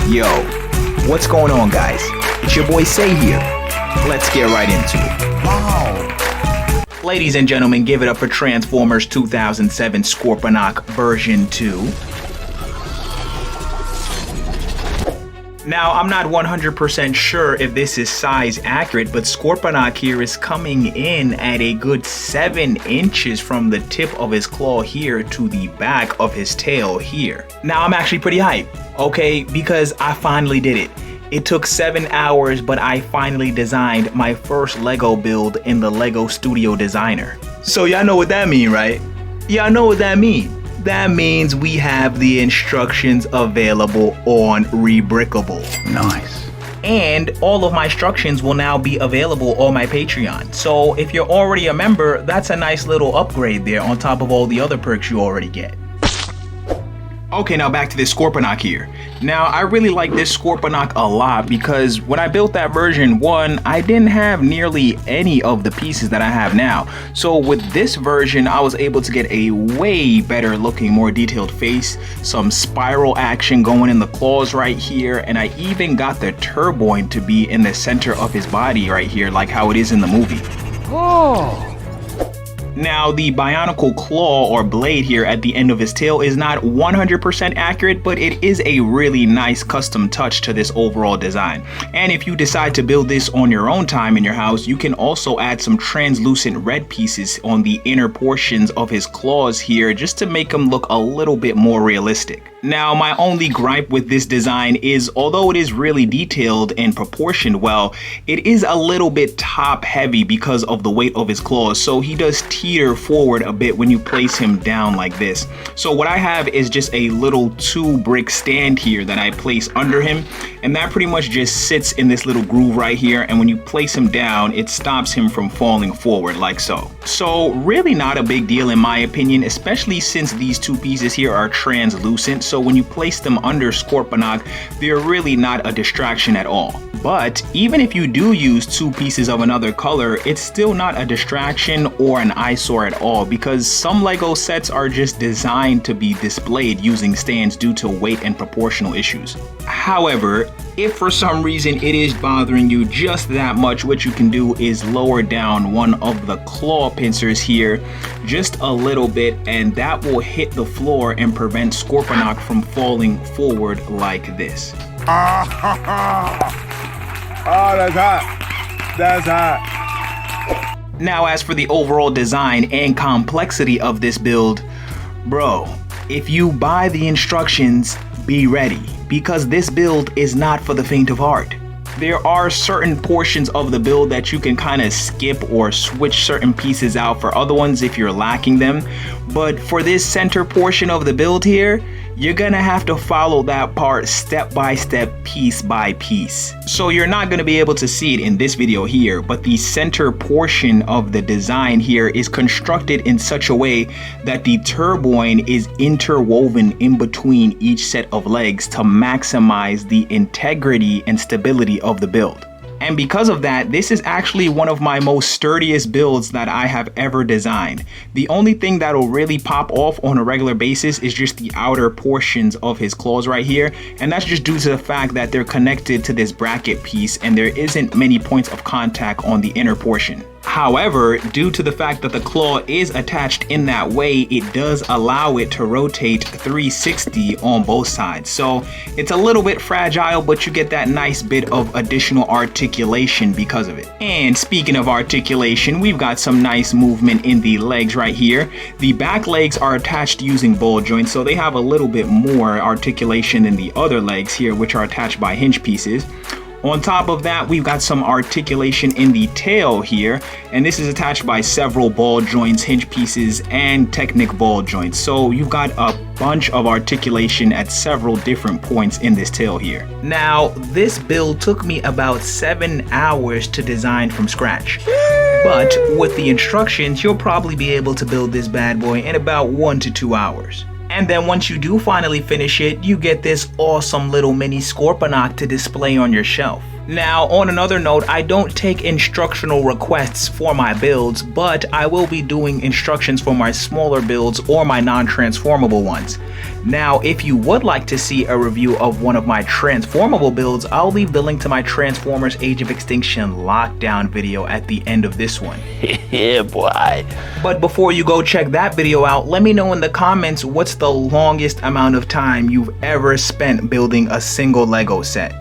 Yo, what's going on, guys? It's your boy Say here. Let's get right into it. Wow. Ladies and gentlemen, give it up for Transformers 2007 Scorponok version 2. Now, I'm not 100% sure if this is size accurate, but Scorponok here is coming in at a good 7 inches from the tip of his claw here to the back of his tail here. Now, I'm actually pretty hyped, okay, because I finally did it. It took 7 hours, but I finally designed my first Lego build in the Lego Studio Designer. So y'all know what that mean, right? Y'all know what that mean. That means we have the instructions available on Rebrickable. Nice. And all of my instructions will now be available on my Patreon. So if you're already a member, that's a nice little upgrade there on top of all the other perks you already get. Okay, now back to this Scorponock here. Now, I really like this Scorponock a lot because when I built that version 1, I didn't have nearly any of the pieces that I have now. So with this version, I was able to get a way better looking, more detailed face, some spiral action going in the claws right here, and I even got the turboin to be in the center of his body right here, like how it is in the movie. Oh. Now, the bionicle claw or blade here at the end of his tail is not 100% accurate, but it is a really nice custom touch to this overall design. And if you decide to build this on your own time in your house, you can also add some translucent red pieces on the inner portions of his claws here just to make him look a little bit more realistic. Now, my only gripe with this design is, although it is really detailed and proportioned well, it is a little bit top heavy because of the weight of his claws, so he does teeter forward a bit when you place him down like this. So what I have is just a little 2-brick stand here that I place under him, and that pretty much just sits in this little groove right here, and when you place him down, it stops him from falling forward like so. So really not a big deal in my opinion, especially since these 2 pieces here are translucent. So when you place them under Scorponok, they're really not a distraction at all. But even if you do use 2 pieces of another color, it's still not a distraction or an eyesore at all, because some Lego sets are just designed to be displayed using stands due to weight and proportional issues. However, if for some reason it is bothering you just that much, what you can do is lower down one of the claw pincers here just a little bit, and that will hit the floor and prevent Scorponok from falling forward like this. Oh, that's hot. That's hot. Now, as for the overall design and complexity of this build, bro, if you buy the instructions, be ready, because this build is not for the faint of heart. There are certain portions of the build that you can kind of skip or switch certain pieces out for other ones if you're lacking them. But for this center portion of the build here, you're gonna have to follow that part step by step, piece by piece. So you're not gonna be able to see it in this video here, but the center portion of the design here is constructed in such a way that the turboin is interwoven in between each set of legs to maximize the integrity and stability of the build. And because of that, this is actually one of my most sturdiest builds that I have ever designed. The only thing that'll really pop off on a regular basis is just the outer portions of his claws right here, and that's just due to the fact that they're connected to this bracket piece and there isn't many points of contact on the inner portion. However, due to the fact that the claw is attached in that way, it does allow it to rotate 360 on both sides. So it's a little bit fragile, but you get that nice bit of additional articulation because of it. And speaking of articulation, we've got some nice movement in the legs right here. The back legs are attached using ball joints, so they have a little bit more articulation than the other legs here, which are attached by hinge pieces. On top of that, we've got some articulation in the tail here, and this is attached by several ball joints, hinge pieces, and Technic ball joints. So you've got a bunch of articulation at several different points in this tail here. Now, this build took me about 7 hours to design from scratch. But with the instructions, you'll probably be able to build this bad boy in about 1 to 2 hours. And then once you do finally finish it, you get this awesome little mini Scorponok to display on your shelf. Now, on another note, I don't take instructional requests for my builds, but I will be doing instructions for my smaller builds or my non-transformable ones. Now, if you would like to see a review of one of my transformable builds, I'll leave the link to my Transformers Age of Extinction lockdown video at the end of this one. Yeah, boy. But before you go check that video out, let me know in the comments what's the longest amount of time you've ever spent building a single Lego set.